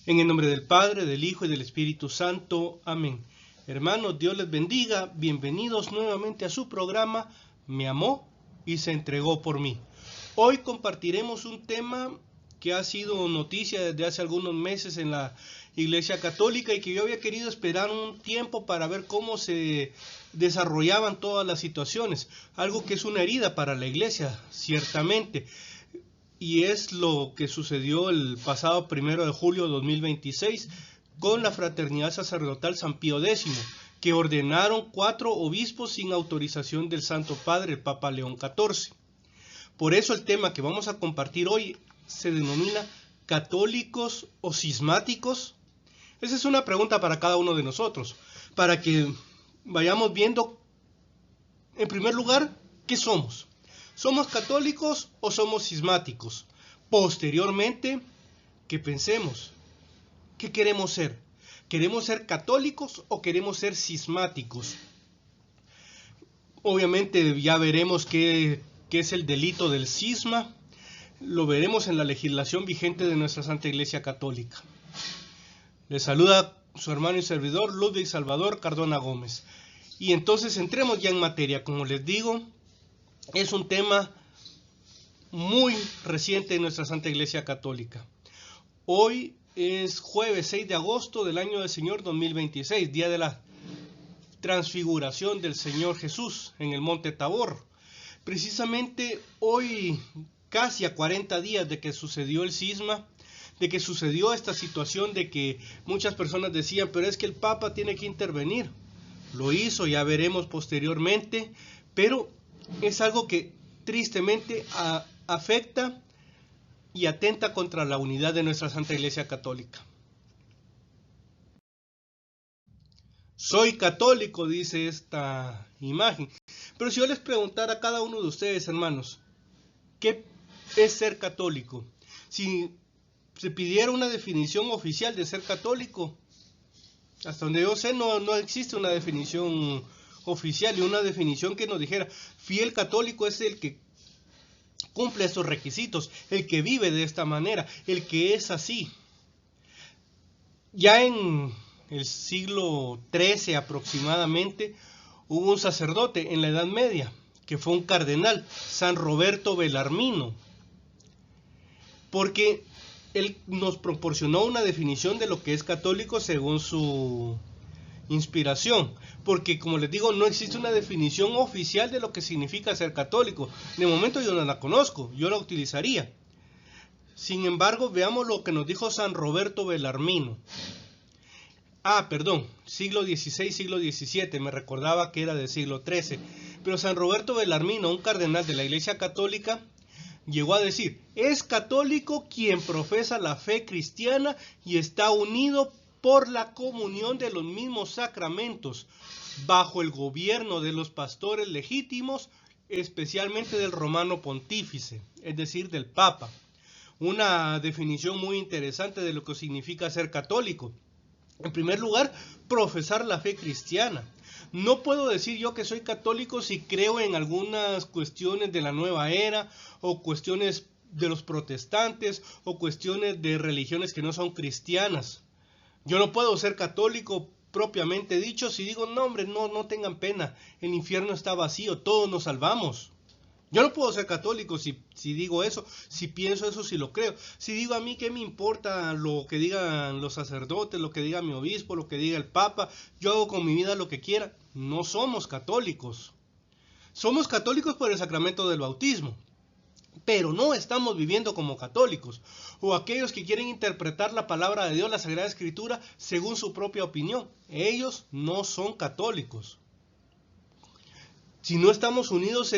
En el nombre del Padre, del Hijo y del Espíritu Santo. Amén. Hermanos, Dios les bendiga. Bienvenidos nuevamente a su programa Me amó y se entregó por mí. Hoy compartiremos un tema que ha sido noticia desde hace algunos meses en la Iglesia Católica y que yo había querido esperar un tiempo para ver cómo se desarrollaban todas las situaciones. Algo que es una herida para la Iglesia, ciertamente. Y es lo que sucedió el pasado 1 de julio de 2026 con la Fraternidad Sacerdotal San Pío X, que ordenaron 4 obispos sin autorización del Santo Padre, el Papa León XIV. Por eso el tema que vamos a compartir hoy se denomina ¿católicos o cismáticos? Esa es una pregunta para cada uno de nosotros, para que vayamos viendo, en primer lugar, ¿qué somos? ¿Somos católicos o somos cismáticos? Posteriormente, que pensemos, ¿qué queremos ser? ¿Queremos ser católicos o queremos ser cismáticos? Obviamente ya veremos qué es el delito del cisma, lo veremos en la legislación vigente de nuestra Santa Iglesia Católica. Les saluda su hermano y servidor Ludwig Salvador Cardona Gómez. Y entonces entremos ya en materia. Como les digo, es un tema muy reciente en nuestra Santa Iglesia Católica. Hoy es jueves 6 de agosto del año del Señor 2026, día de la transfiguración del Señor Jesús en el Monte Tabor. Precisamente hoy, casi a 40 días de que sucedió el cisma, de que sucedió esta situación de que muchas personas decían, pero es que el Papa tiene que intervenir. Lo hizo, ya veremos posteriormente, pero es algo que tristemente afecta y atenta contra la unidad de nuestra Santa Iglesia Católica. Soy católico, dice esta imagen. Pero si yo les preguntara a cada uno de ustedes, hermanos, ¿qué es ser católico? Si se pidiera una definición oficial de ser católico, hasta donde yo sé no existe una definición oficial y una definición que nos dijera, fiel católico es el que cumple estos requisitos, el que vive de esta manera, el que es así. Ya en el siglo XIII aproximadamente hubo un sacerdote en la Edad Media, que fue un cardenal, San Roberto Bellarmino, porque él nos proporcionó una definición de lo que es católico según su inspiración, porque como les digo, no existe una definición oficial de lo que significa ser católico. De momento yo no la conozco, yo la utilizaría. Sin embargo, veamos lo que nos dijo San Roberto Bellarmino. Siglo XVI, siglo XVII, me recordaba que era del siglo XIII. Pero San Roberto Bellarmino, un cardenal de la Iglesia Católica, llegó a decir, es católico quien profesa la fe cristiana y está unido por la comunión de los mismos sacramentos, bajo el gobierno de los pastores legítimos, especialmente del romano pontífice, es decir, del Papa. Una definición muy interesante de lo que significa ser católico. En primer lugar, profesar la fe cristiana. No puedo decir yo que soy católico si creo en algunas cuestiones de la nueva era, o cuestiones de los protestantes, o cuestiones de religiones que no son cristianas. Yo no puedo ser católico propiamente dicho si digo, no hombre, no tengan pena, el infierno está vacío, todos nos salvamos. Yo no puedo ser católico si digo eso, si pienso eso, si lo creo. Si digo a mí qué me importa lo que digan los sacerdotes, lo que diga mi obispo, lo que diga el Papa, yo hago con mi vida lo que quiera. No somos católicos. Somos católicos por el sacramento del bautismo, pero no estamos viviendo como católicos, o aquellos que quieren interpretar la palabra de Dios, la Sagrada Escritura, según su propia opinión. Ellos no son católicos. Si no estamos unidos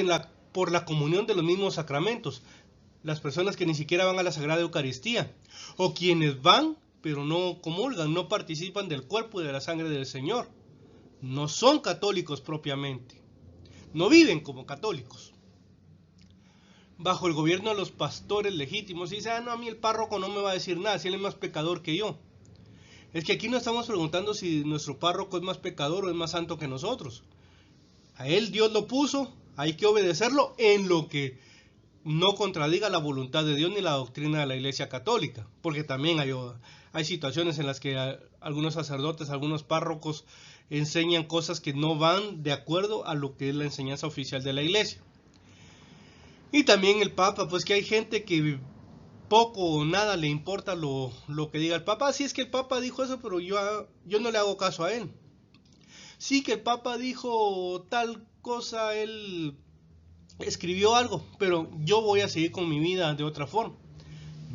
por la comunión de los mismos sacramentos, las personas que ni siquiera van a la Sagrada Eucaristía, o quienes van pero no comulgan, no participan del cuerpo y de la sangre del Señor, no son católicos propiamente, no viven como católicos. Bajo el gobierno de los pastores legítimos, y dice, a mí el párroco no me va a decir nada, si él es más pecador que yo. Es que aquí no estamos preguntando si nuestro párroco es más pecador o es más santo que nosotros. A él Dios lo puso, hay que obedecerlo en lo que no contradiga la voluntad de Dios ni la doctrina de la Iglesia Católica, porque también hay situaciones en las que algunos sacerdotes, algunos párrocos enseñan cosas que no van de acuerdo a lo que es la enseñanza oficial de la Iglesia. Y también el Papa, pues que hay gente que poco o nada le importa lo que diga el Papa. Sí, es que el Papa dijo eso, pero yo no le hago caso a él. Sí, que el Papa dijo tal cosa, él escribió algo, pero yo voy a seguir con mi vida de otra forma.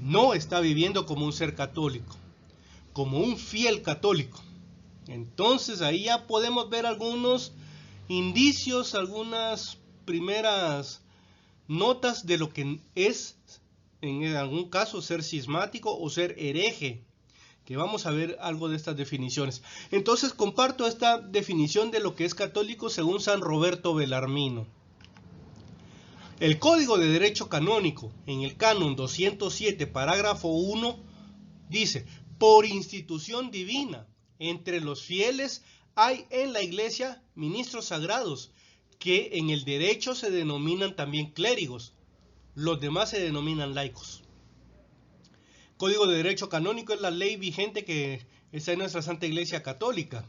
No está viviendo como un ser católico, como un fiel católico. Entonces ahí ya podemos ver algunos indicios, algunas primeras notas de lo que es, en algún caso, ser cismático o ser hereje, que vamos a ver algo de estas definiciones. Entonces comparto esta definición de lo que es católico según San Roberto Bellarmino. El Código de Derecho Canónico, en el Canon 207, parágrafo 1, dice: por institución divina, entre los fieles hay en la Iglesia ministros sagrados, que en el derecho se denominan también clérigos. Los demás se denominan laicos. Código de Derecho Canónico es la ley vigente que está en nuestra Santa Iglesia Católica.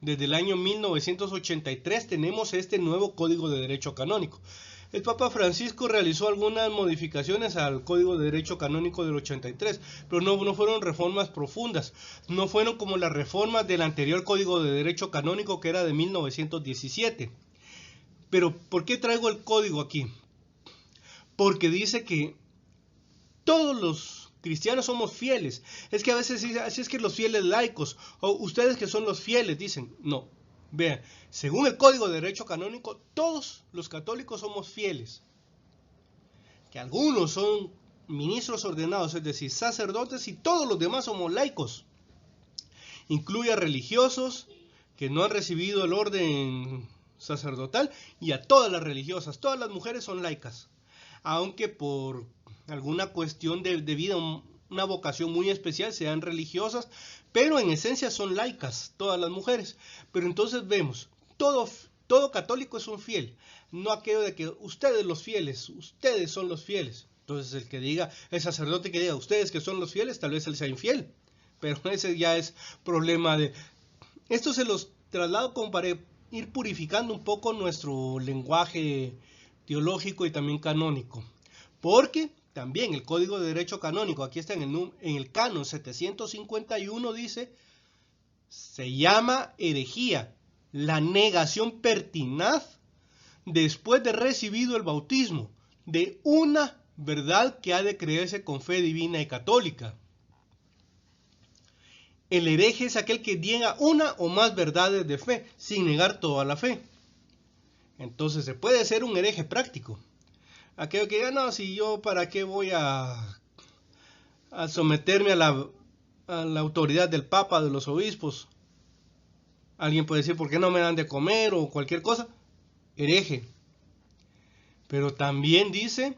Desde el año 1983 tenemos este nuevo Código de Derecho Canónico. El Papa Francisco realizó algunas modificaciones al Código de Derecho Canónico del 83, pero no fueron reformas profundas, no fueron como las reformas del anterior Código de Derecho Canónico, que era de 1917. Pero, ¿por qué traigo el código aquí? Porque dice que todos los cristianos somos fieles. Es que a veces dicen, así es que los fieles laicos, o ustedes que son los fieles, dicen, no. Vean, según el Código de Derecho Canónico, todos los católicos somos fieles. Que algunos son ministros ordenados, es decir, sacerdotes, y todos los demás somos laicos. Incluye a religiosos que no han recibido el orden sacerdotal y a todas las religiosas. Todas las mujeres son laicas, aunque por alguna cuestión de vida, una vocación muy especial, sean religiosas, pero en esencia son laicas, todas las mujeres. Pero entonces vemos, todo católico es un fiel, no aquello de que ustedes los fieles, ustedes son los fieles. Entonces el que diga, el sacerdote que diga, ustedes que son los fieles, tal vez él sea infiel, pero ese ya es problema de... Esto se los traslado como para ir purificando un poco nuestro lenguaje teológico y también canónico, porque también el Código de Derecho Canónico, aquí está en el Canon 751, dice, se llama herejía la negación pertinaz después de recibido el bautismo de una verdad que ha de creerse con fe divina y católica. El hereje es aquel que niega una o más verdades de fe sin negar toda la fe. Entonces se puede ser un hereje práctico. Aquello que diga, no, si yo para qué voy a someterme a la autoridad del Papa, de los obispos. Alguien puede decir, ¿por qué no me dan de comer o cualquier cosa? Hereje. Pero también dice,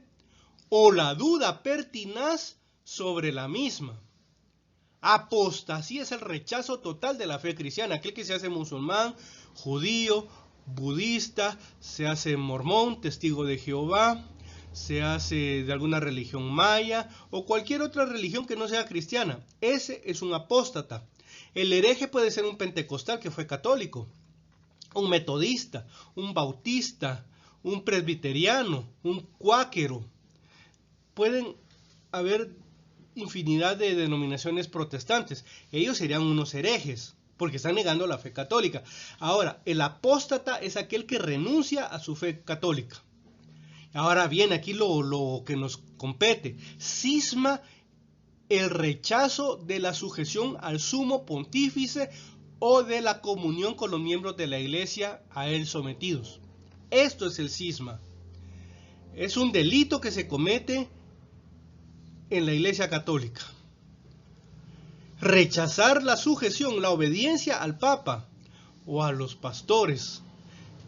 o la duda pertinaz sobre la misma. Apostasía es el rechazo total de la fe cristiana. Aquel que se hace musulmán, judío, budista, se hace mormón, testigo de Jehová, se hace de alguna religión maya o cualquier otra religión que no sea cristiana. Ese es un apóstata. El hereje puede ser un pentecostal que fue católico, un metodista, un bautista, un presbiteriano, un cuáquero. Pueden haber infinidad de denominaciones protestantes. Ellos serían unos herejes, porque están negando la fe católica. Ahora, el apóstata es aquel que renuncia a su fe católica. Ahora bien, aquí lo que nos compete. Cisma el rechazo de la sujeción al sumo pontífice o de la comunión con los miembros de la iglesia a él sometidos. Esto es el cisma. Es un delito que se comete en la iglesia católica. Rechazar la sujeción, la obediencia al Papa o a los pastores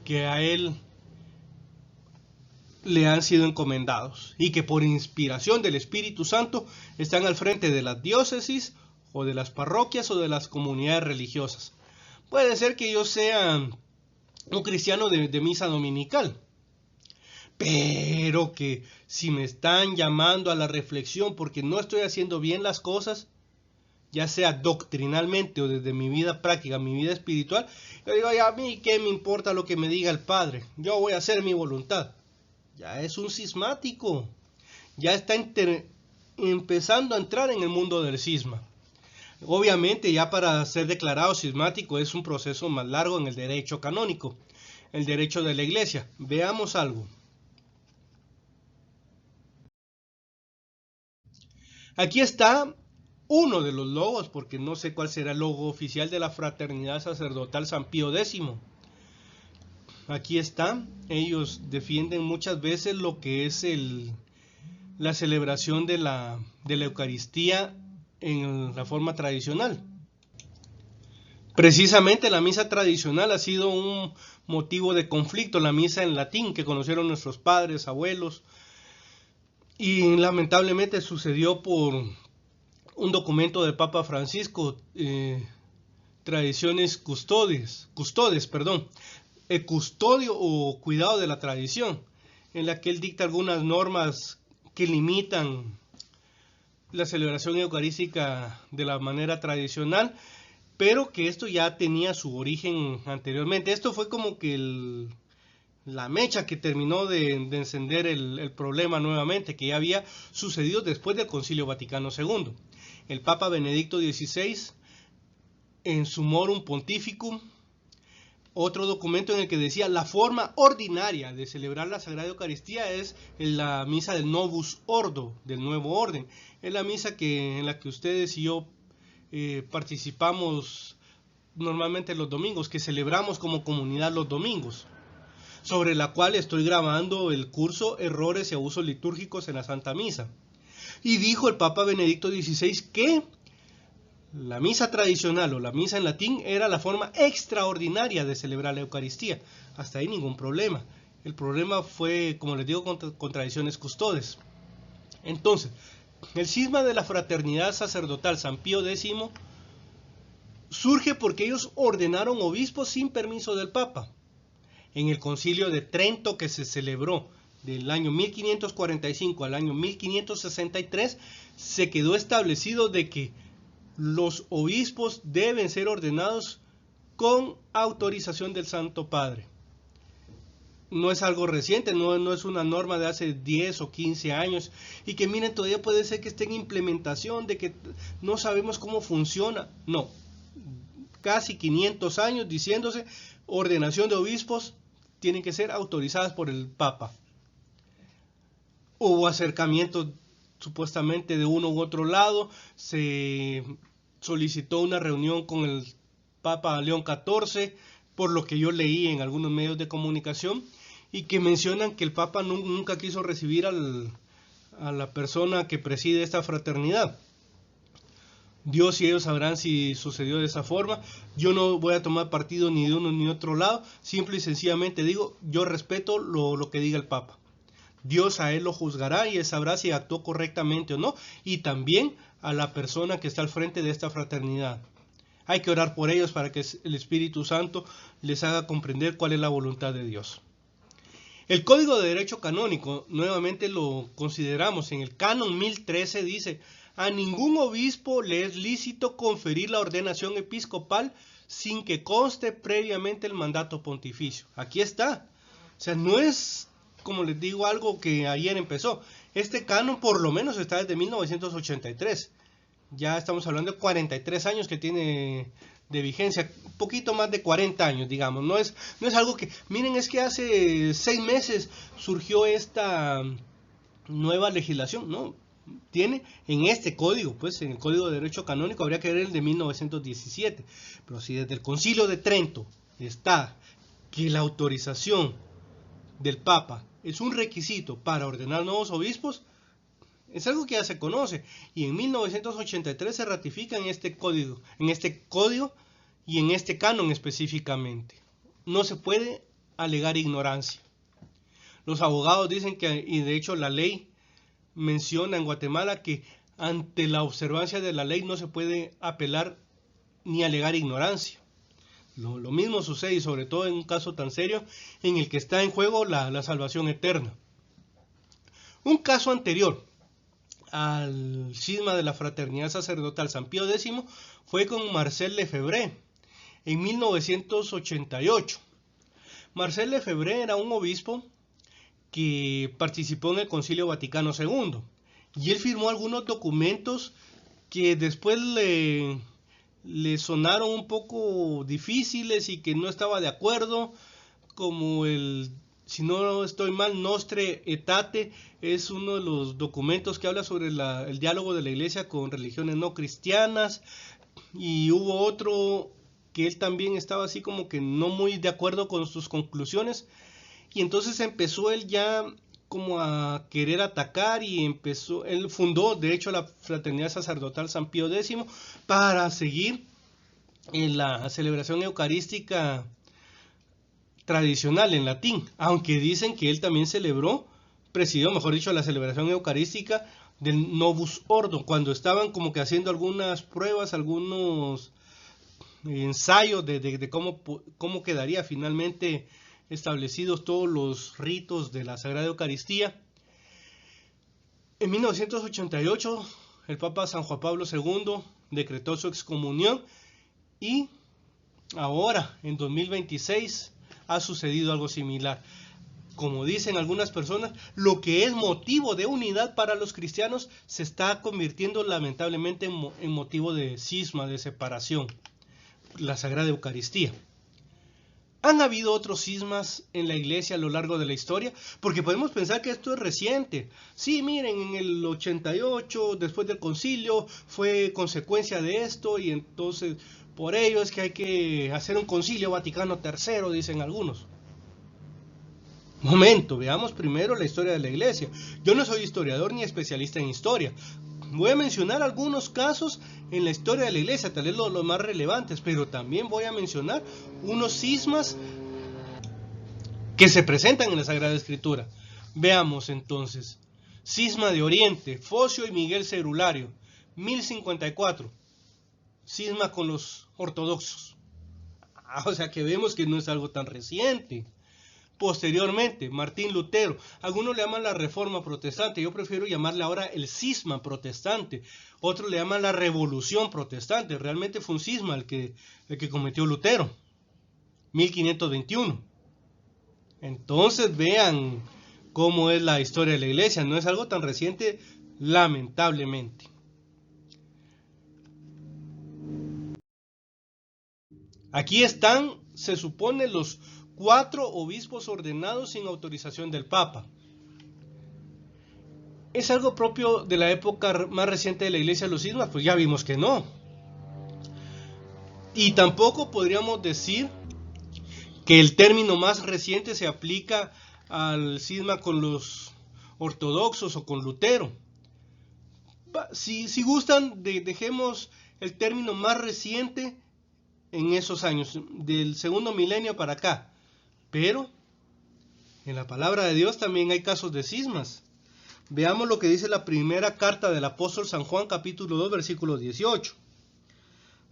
que a él le han sido encomendados y que por inspiración del Espíritu Santo están al frente de las diócesis o de las parroquias o de las comunidades religiosas. Puede ser que yo sea un cristiano de misa dominical, pero que si me están llamando a la reflexión porque no estoy haciendo bien las cosas, ya sea doctrinalmente o desde mi vida práctica, mi vida espiritual, yo digo, a mí qué me importa lo que me diga el Padre, yo voy a hacer mi voluntad. Ya es un cismático, ya está empezando a entrar en el mundo del cisma. Obviamente, ya para ser declarado cismático es un proceso más largo en el derecho canónico, el derecho de la Iglesia. Veamos algo. Aquí está uno de los logos, porque no sé cuál será el logo oficial de la Fraternidad Sacerdotal San Pío X. Aquí está. Ellos defienden muchas veces lo que es la celebración de la Eucaristía en la forma tradicional. Precisamente la misa tradicional ha sido un motivo de conflicto, la misa en latín que conocieron nuestros padres, abuelos, y lamentablemente sucedió por un documento del Papa Francisco, Tradiciones Custodes, custodio o cuidado de la tradición, en la que él dicta algunas normas que limitan la celebración eucarística de la manera tradicional, pero que esto ya tenía su origen anteriormente. Esto fue como que la mecha que terminó de encender el problema nuevamente, que ya había sucedido después del Concilio Vaticano II. El Papa Benedicto XVI, en su Morum Pontificum, otro documento en el que decía la forma ordinaria de celebrar la Sagrada Eucaristía es la misa del Novus Ordo, del Nuevo Orden. Es la misa en la que ustedes y yo participamos normalmente los domingos, que celebramos como comunidad los domingos, sobre la cual estoy grabando el curso Errores y Abusos Litúrgicos en la Santa Misa. Y dijo el Papa Benedicto XVI que la misa tradicional o la misa en latín era la forma extraordinaria de celebrar la Eucaristía. Hasta ahí ningún problema. El problema fue, como les digo, con Tradiciones Custodes. Entonces, el cisma de la Fraternidad Sacerdotal San Pío X surge porque ellos ordenaron obispos sin permiso del Papa. En el Concilio de Trento, que se celebró del año 1545 al año 1563, se quedó establecido de que los obispos deben ser ordenados con autorización del Santo Padre. No es algo reciente, no es una norma de hace 10 o 15 años y que miren, todavía puede ser que esté en implementación, de que no sabemos cómo funciona. No, casi 500 años diciéndose ordenación de obispos tienen que ser autorizadas por el Papa. Hubo acercamientos supuestamente de uno u otro lado, se solicitó una reunión con el Papa León XIV, por lo que yo leí en algunos medios de comunicación, y que mencionan que el Papa nunca quiso recibir a la persona que preside esta fraternidad. Dios y ellos sabrán si sucedió de esa forma. Yo no voy a tomar partido ni de uno ni de otro lado, simple y sencillamente digo, yo respeto lo que diga el Papa. Dios a él lo juzgará y él sabrá si actuó correctamente o no, y también a la persona que está al frente de esta fraternidad. Hay que orar por ellos para que el Espíritu Santo les haga comprender cuál es la voluntad de Dios. El Código de Derecho Canónico, nuevamente lo consideramos, en el Canon 1013 dice: a ningún obispo le es lícito conferir la ordenación episcopal sin que conste previamente el mandato pontificio. Aquí está. O sea, no es, como les digo, algo que ayer empezó. Este canon por lo menos está desde 1983. Ya estamos hablando de 43 años que tiene de vigencia, un poquito más de 40 años, digamos. No es algo que, miren, es que hace 6 meses surgió esta nueva legislación, ¿no? Tiene en este código, pues en el Código de Derecho Canónico habría que ver el de 1917. Pero si desde el Concilio de Trento está que la autorización del Papa es un requisito para ordenar nuevos obispos, es algo que ya se conoce, y en 1983 se ratifica en este código y en este canon específicamente. No se puede alegar ignorancia. Los abogados dicen que, y de hecho la ley menciona en Guatemala que ante la observancia de la ley no se puede apelar ni alegar ignorancia. Lo mismo sucede, y sobre todo en un caso tan serio en el que está en juego la salvación eterna. Un caso anterior al cisma de la Fraternidad Sacerdotal San Pío X fue con Marcel Lefebvre en 1988. Marcel Lefebvre era un obispo que participó en el Concilio Vaticano II y él firmó algunos documentos que después le sonaron un poco difíciles y que no estaba de acuerdo, como el, si no estoy mal, Nostre Aetate es uno de los documentos que habla sobre el diálogo de la iglesia con religiones no cristianas, y hubo otro que él también estaba así como que no muy de acuerdo con sus conclusiones, y entonces empezó él ya como a querer atacar y él fundó de hecho la Fraternidad Sacerdotal San Pío X para seguir en la celebración eucarística tradicional en latín, aunque dicen que él también presidió, mejor dicho, la celebración eucarística del Novus Ordo, cuando estaban como que haciendo algunas pruebas, algunos ensayos de cómo quedaría finalmente establecidos todos los ritos de la Sagrada Eucaristía. En 1988 el Papa San Juan Pablo II decretó su excomunión y ahora en 2026 ha sucedido algo similar. Como dicen algunas personas, lo que es motivo de unidad para los cristianos se está convirtiendo lamentablemente en motivo de cisma, de separación, la Sagrada Eucaristía. ¿Han habido otros cismas en la iglesia a lo largo de la historia? Porque podemos pensar que esto es reciente. Sí, miren, en el 88, después del concilio, fue consecuencia de esto y entonces por ello es que hay que hacer un concilio Vaticano III, dicen algunos. Momento, veamos primero la historia de la iglesia. Yo no soy historiador ni especialista en historia. Voy a mencionar algunos casos en la historia de la iglesia, tal vez los más relevantes, pero también voy a mencionar unos cismas que se presentan en la Sagrada Escritura. Veamos entonces. Cisma de Oriente, Focio y Miguel Cerulario, 1054. Cisma con los ortodoxos. O sea que vemos que no es algo tan reciente. Posteriormente, Martín Lutero. Algunos le llaman la Reforma Protestante. Yo prefiero llamarle ahora el cisma protestante. Otros le llaman la Revolución Protestante. Realmente fue un cisma el que cometió Lutero. 1521. Entonces vean cómo es la historia de la iglesia. No es algo tan reciente, lamentablemente. Aquí están, se supone, los 4 obispos ordenados sin autorización del Papa. ¿Es algo propio de la época más reciente de la iglesia los cismas? Pues ya vimos que no. Y tampoco podríamos decir que el término más reciente se aplica al cisma con los ortodoxos o con Lutero. Si gustan, dejemos el término más reciente en esos años, del segundo milenio para acá. Pero en la palabra de Dios también hay casos de cismas. Veamos lo que dice la primera carta del apóstol San Juan, capítulo 2, versículo 18.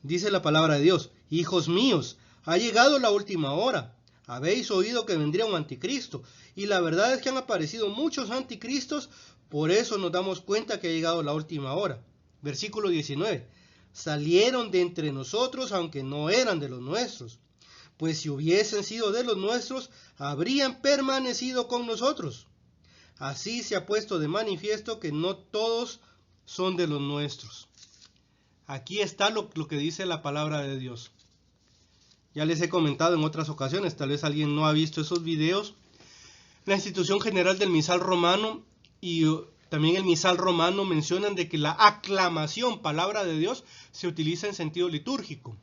Dice la palabra de Dios: hijos míos, ha llegado la última hora. Habéis oído que vendría un anticristo, y la verdad es que han aparecido muchos anticristos, por eso nos damos cuenta que ha llegado la última hora. Versículo 19. Salieron de entre nosotros, aunque no eran de los nuestros. Pues si hubiesen sido de los nuestros, habrían permanecido con nosotros. Así se ha puesto de manifiesto que no todos son de los nuestros. Aquí está lo que dice la palabra de Dios. Ya les he comentado en otras ocasiones, tal vez alguien no ha visto esos videos. La Institución General del Misal Romano y también el Misal Romano mencionan de que la aclamación, palabra de Dios, se utiliza en sentido litúrgico.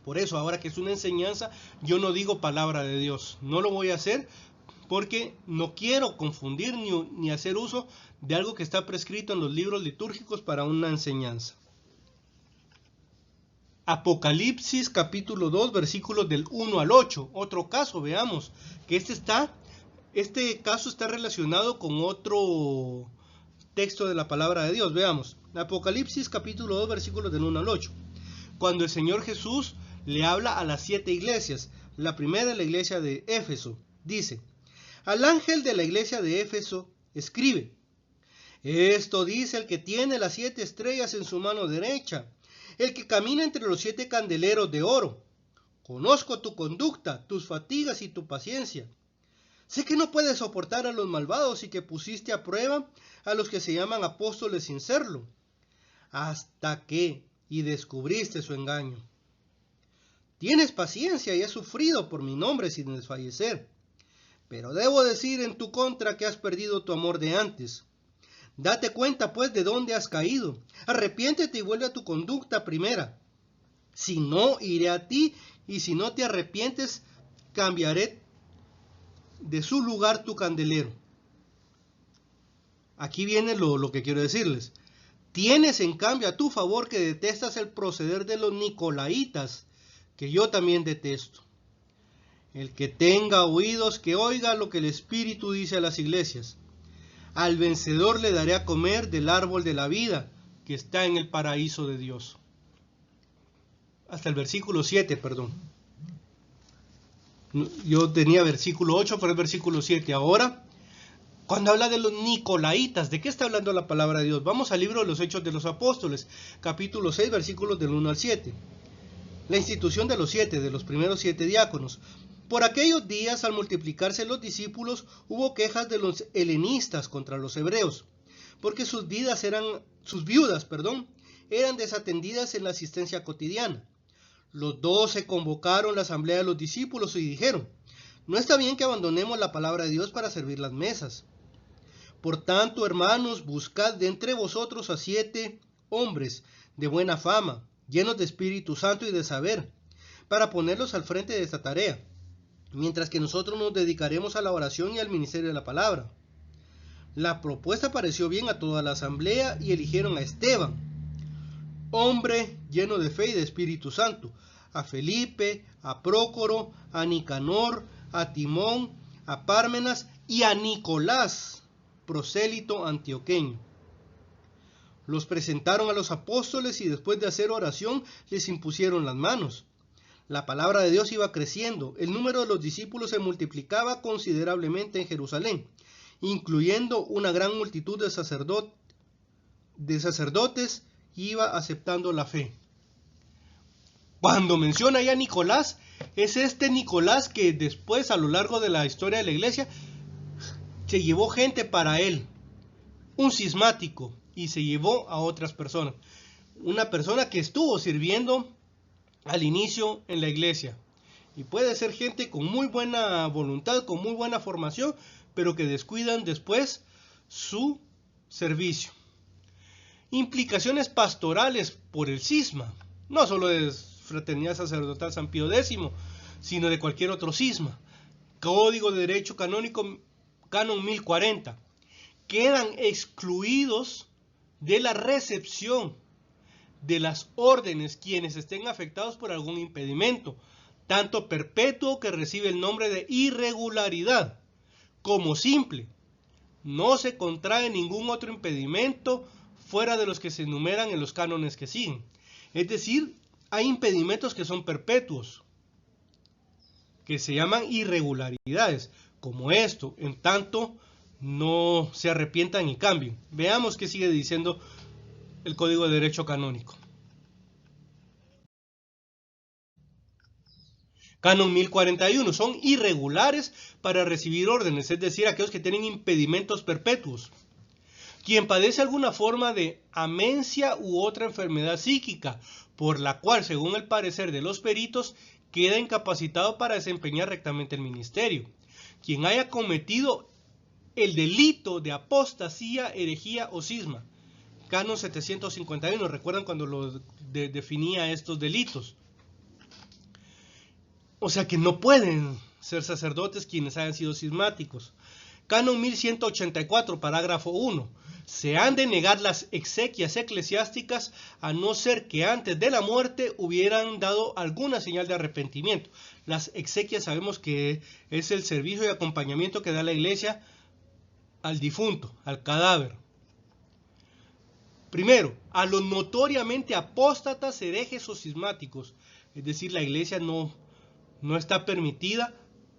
Por eso, ahora que es una enseñanza, yo no digo palabra de Dios. No lo voy a hacer porque no quiero confundir ni hacer uso de algo que está prescrito en los libros litúrgicos para una enseñanza. Apocalipsis capítulo 2, versículos del 1 al 8. Otro caso, veamos, que este caso está relacionado con otro texto de la palabra de Dios. Veamos, Apocalipsis capítulo 2, versículos del 1 al 8. Cuando el Señor Jesús le habla a las 7 iglesias. La primera es la iglesia de Éfeso. Dice: al ángel de la iglesia de Éfeso escribe: Esto dice el que tiene las 7 estrellas en su mano derecha, el que camina entre los 7 candeleros de oro. Conozco tu conducta, tus fatigas y tu paciencia. Sé que no puedes soportar a los malvados y que pusiste a prueba a los que se llaman apóstoles sin serlo, hasta que descubriste su engaño. Tienes paciencia y has sufrido por mi nombre sin desfallecer. Pero debo decir en tu contra que has perdido tu amor de antes. Date cuenta pues de dónde has caído. Arrepiéntete y vuelve a tu conducta primera. Si no, iré a ti, y si no te arrepientes, cambiaré de su lugar tu candelero. Aquí viene lo que quiero decirles. Tienes en cambio a tu favor que detestas el proceder de los nicolaitas, que yo también detesto. El que tenga oídos, que oiga lo que el Espíritu dice a las iglesias. Al vencedor le daré a comer del árbol de la vida, que está en el paraíso de Dios. Hasta el versículo 7, perdón. Yo tenía versículo 8, pero el versículo 7. Ahora, cuando habla de los nicolaitas, ¿de qué está hablando la palabra de Dios? Vamos al libro de los Hechos de los Apóstoles, capítulo 6, versículos del 1 al 7. La institución de los 7, de los primeros 7 diáconos. Por aquellos días, al multiplicarse los discípulos, hubo quejas de los helenistas contra los hebreos, porque sus viudas eran desatendidas en la asistencia cotidiana. Los 12 convocaron la asamblea de los discípulos y dijeron: no está bien que abandonemos la palabra de Dios para servir las mesas. Por tanto, hermanos, buscad de entre vosotros a 7 hombres de buena fama, llenos de Espíritu Santo y de saber, para ponerlos al frente de esta tarea, mientras que nosotros nos dedicaremos a la oración y al ministerio de la palabra. La propuesta pareció bien a toda la asamblea y eligieron a Esteban, hombre lleno de fe y de Espíritu Santo, a Felipe, a Prócoro, a Nicanor, a Timón, a Pármenas y a Nicolás, prosélito antioqueño. Los presentaron a los apóstoles y después de hacer oración les impusieron las manos. La palabra de Dios iba creciendo, el número de los discípulos se multiplicaba considerablemente en Jerusalén, incluyendo una gran multitud de sacerdotes, iba aceptando la fe. Cuando menciona ya a Nicolás, es este Nicolás que después, a lo largo de la historia de la iglesia, se llevó gente para él, un cismático, y se llevó a otras personas. Una persona que estuvo sirviendo al inicio en la iglesia. Y puede ser gente con muy buena voluntad, con muy buena formación, pero que descuidan después su servicio. Implicaciones pastorales por el cisma. No solo de Fraternidad Sacerdotal San Pío X, sino de cualquier otro cisma. Código de Derecho Canónico, Canon 1040. Quedan excluidos de la recepción de las órdenes quienes estén afectados por algún impedimento, tanto perpetuo, que recibe el nombre de irregularidad, como simple. No se contrae ningún otro impedimento fuera de los que se enumeran en los cánones que siguen. Es decir, hay impedimentos que son perpetuos, que se llaman irregularidades, como esto, en tanto no se arrepientan y cambien. Veamos qué sigue diciendo el Código de Derecho Canónico. Canon 1041. Son irregulares para recibir órdenes, es decir, aquellos que tienen impedimentos perpetuos. Quien padece alguna forma de amencia u otra enfermedad psíquica, por la cual, según el parecer de los peritos, queda incapacitado para desempeñar rectamente el ministerio. Quien haya cometido el delito de apostasía, herejía o cisma. Canon 751, recuerdan cuando lo definía estos delitos. O sea que no pueden ser sacerdotes quienes hayan sido cismáticos. Canon 1184, parágrafo 1. Se han de negar las exequias eclesiásticas a no ser que antes de la muerte hubieran dado alguna señal de arrepentimiento. Las exequias sabemos que es el servicio y acompañamiento que da la iglesia al difunto, al cadáver. Primero, a los notoriamente apóstatas, herejes o cismáticos. Es decir, la iglesia no está permitida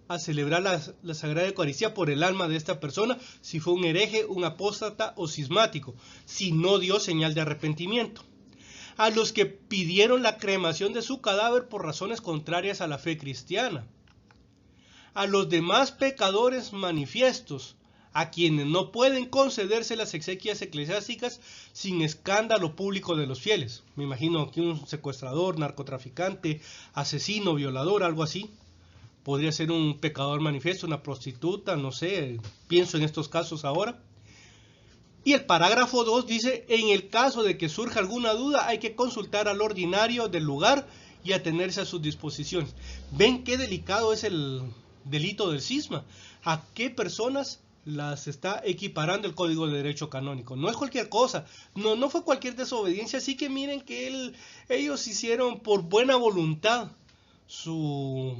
a celebrar la Sagrada Eucaristía por el alma de esta persona si fue un hereje, un apóstata o cismático, si no dio señal de arrepentimiento. A los que pidieron la cremación de su cadáver por razones contrarias a la fe cristiana. A los demás pecadores manifiestos, a quienes no pueden concederse las exequias eclesiásticas sin escándalo público de los fieles. Me imagino que un secuestrador, narcotraficante, asesino, violador, algo así. Podría ser un pecador manifiesto, una prostituta, no sé, pienso en estos casos ahora. Y el parágrafo 2 dice, en el caso de que surja alguna duda, hay que consultar al ordinario del lugar y atenerse a sus disposiciones. ¿Ven qué delicado es el delito del cisma? ¿A qué personas las está equiparando el Código de Derecho Canónico? No es cualquier cosa, no fue cualquier desobediencia, así que miren que ellos hicieron por buena voluntad su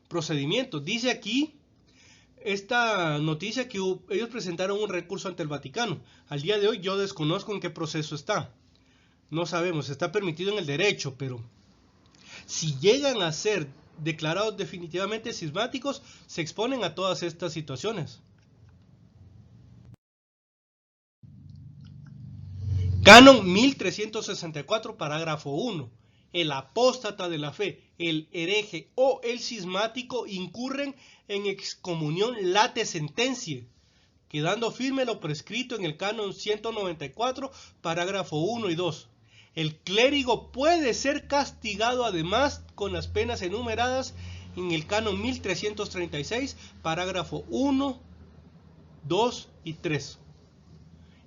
procedimiento. Dice aquí esta noticia que ellos presentaron un recurso ante el Vaticano. Al día de hoy yo desconozco en qué proceso está. No sabemos, está permitido en el derecho, pero si llegan a ser declarados definitivamente cismáticos, se exponen a todas estas situaciones. Canon 1364, parágrafo 1. El apóstata de la fe, el hereje o el cismático incurren en excomunión late sentencia, quedando firme lo prescrito en el canon 194, parágrafo 1 y 2. El clérigo puede ser castigado además con las penas enumeradas en el canon 1336, parágrafo 1, 2 y 3.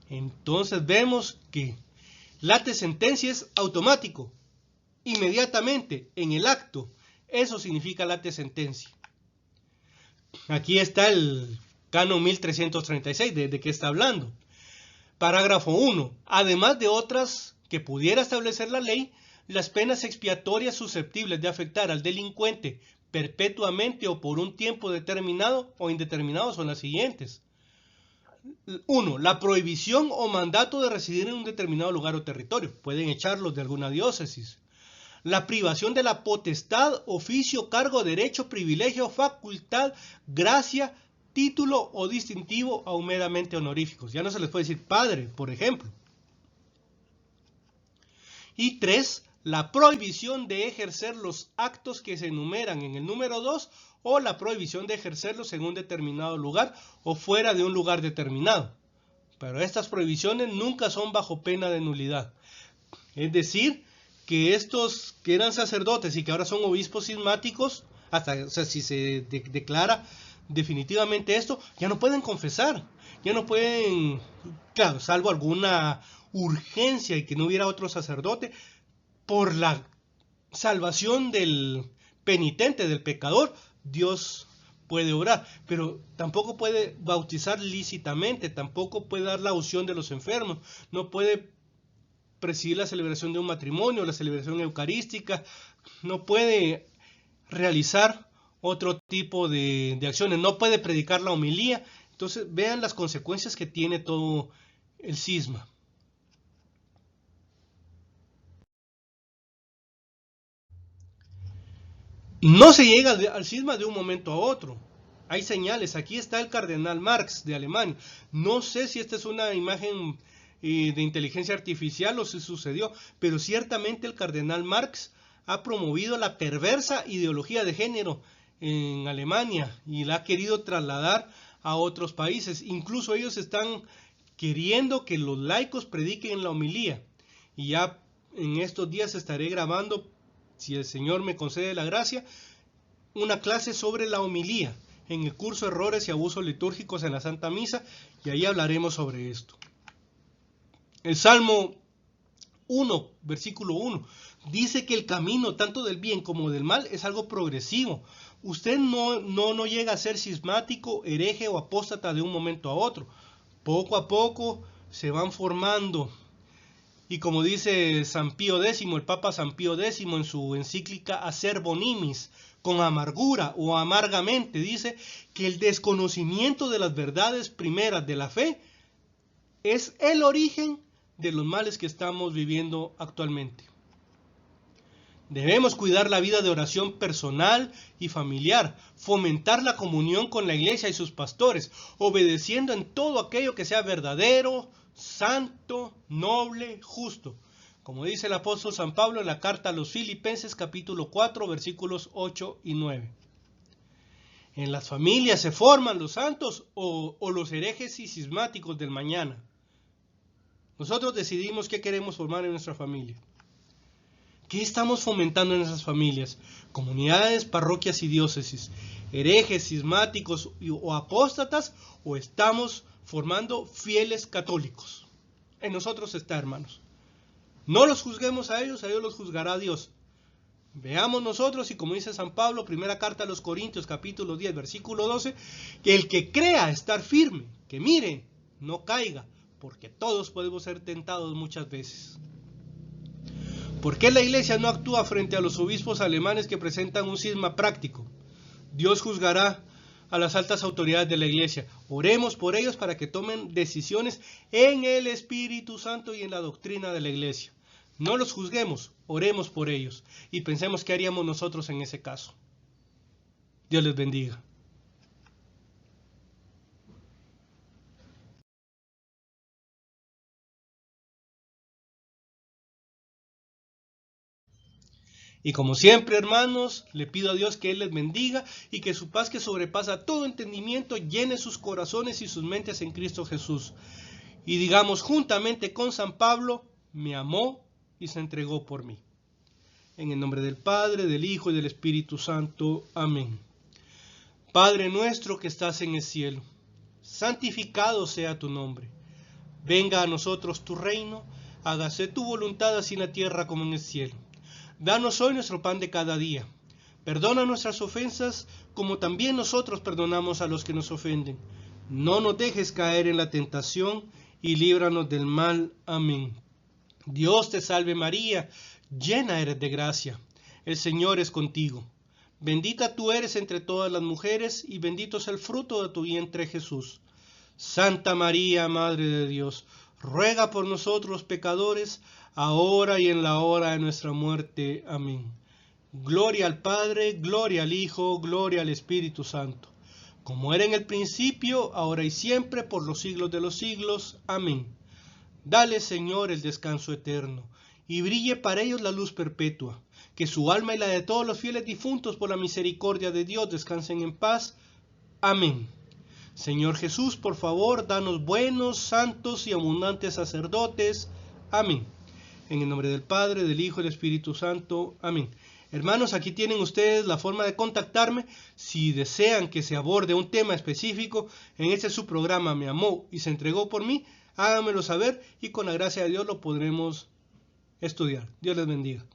Entonces vemos que late sentencia es automático, inmediatamente en el acto. Eso significa late sentencia. Aquí está el canon 1336, ¿de qué está hablando? Parágrafo 1. Además de otras que pudiera establecer la ley, las penas expiatorias susceptibles de afectar al delincuente perpetuamente o por un tiempo determinado o indeterminado son las siguientes. 1. La prohibición o mandato de residir en un determinado lugar o territorio. Pueden echarlos de alguna diócesis. La privación de la potestad, oficio, cargo, derecho, privilegio, facultad, gracia, título o distintivo aún meramente honoríficos. Ya no se les puede decir padre, por ejemplo. Y 3. La prohibición de ejercer los actos que se enumeran en el número 2 o la prohibición de ejercerlos en un determinado lugar o fuera de un lugar determinado. Pero estas prohibiciones nunca son bajo pena de nulidad. Es decir, que estos que eran sacerdotes y que ahora son obispos cismáticos, hasta, o sea, si se declara definitivamente esto, ya no pueden confesar, ya no pueden, claro, salvo alguna urgencia y que no hubiera otro sacerdote, por la salvación del penitente, del pecador, Dios puede obrar, pero tampoco puede bautizar lícitamente, tampoco puede dar la unción de los enfermos, no puede presidir la celebración de un matrimonio, la celebración eucarística, no puede realizar otro tipo de acciones, no puede predicar la homilía. Entonces vean las consecuencias que tiene todo el cisma. No se llega al cisma de un momento a otro. Hay señales. Aquí está el cardenal Marx de Alemania. No sé si esta es una imagen de inteligencia artificial o si sucedió, pero ciertamente el cardenal Marx ha promovido la perversa ideología de género en Alemania y la ha querido trasladar a otros países. Incluso ellos están queriendo que los laicos prediquen en la homilía. Y ya en estos días estaré grabando, si el Señor me concede la gracia, una clase sobre la homilía en el curso Errores y Abusos Litúrgicos en la Santa Misa, y ahí hablaremos sobre esto. El Salmo 1, versículo 1, dice que el camino tanto del bien como del mal es algo progresivo. Usted no llega a ser cismático, hereje o apóstata de un momento a otro. Poco a poco se van formando. Y como dice San Pío X, el Papa San Pío X en su encíclica Acerbo Nimis, con amargura o amargamente, dice que el desconocimiento de las verdades primeras de la fe es el origen de los males que estamos viviendo actualmente. Debemos cuidar la vida de oración personal y familiar, fomentar la comunión con la iglesia y sus pastores, obedeciendo en todo aquello que sea verdadero, santo, noble, justo. Como dice el apóstol San Pablo en la carta a los Filipenses capítulo 4 versículos 8 y 9. En las familias se forman los santos o los herejes y cismáticos del mañana. Nosotros decidimos qué queremos formar en nuestra familia. ¿Qué estamos fomentando en esas familias? Comunidades, parroquias y diócesis, herejes, cismáticos o apóstatas, o estamos formando fieles católicos. En nosotros está, hermanos. No los juzguemos a ellos los juzgará Dios. Veamos nosotros, y como dice San Pablo, primera carta a los Corintios, capítulo 10, versículo 12, que el que crea estar firme, que mire, no caiga, porque todos podemos ser tentados muchas veces. ¿Por qué la iglesia no actúa frente a los obispos alemanes que presentan un cisma práctico? Dios juzgará a las altas autoridades de la iglesia. Oremos por ellos para que tomen decisiones en el Espíritu Santo y en la doctrina de la iglesia. No los juzguemos, oremos por ellos y pensemos qué haríamos nosotros en ese caso. Dios les bendiga. Y como siempre, hermanos, le pido a Dios que Él les bendiga y que su paz, que sobrepasa todo entendimiento, llene sus corazones y sus mentes en Cristo Jesús. Y digamos juntamente con San Pablo, me amó y se entregó por mí. En el nombre del Padre, del Hijo y del Espíritu Santo. Amén. Padre nuestro que estás en el cielo, santificado sea tu nombre. Venga a nosotros tu reino, hágase tu voluntad así en la tierra como en el cielo. Danos hoy nuestro pan de cada día. Perdona nuestras ofensas, como también nosotros perdonamos a los que nos ofenden. No nos dejes caer en la tentación, y líbranos del mal. Amén. Dios te salve María, llena eres de gracia. El Señor es contigo. Bendita tú eres entre todas las mujeres, y bendito es el fruto de tu vientre Jesús. Santa María, Madre de Dios, ruega por nosotros pecadores, ahora y en la hora de nuestra muerte. Amén. Gloria al Padre, gloria al Hijo, gloria al Espíritu Santo, como era en el principio, ahora y siempre, por los siglos de los siglos. Amén. Dale, Señor, el descanso eterno, y brille para ellos la luz perpetua, que su alma y la de todos los fieles difuntos, por la misericordia de Dios, descansen en paz. Amén. Señor Jesús, por favor, danos buenos, santos y abundantes sacerdotes. Amén. En el nombre del Padre, del Hijo y del Espíritu Santo. Amén. Hermanos, aquí tienen ustedes la forma de contactarme. Si desean que se aborde un tema específico en este su programa, Me amó y se entregó por mí, háganmelo saber y con la gracia de Dios lo podremos estudiar. Dios les bendiga.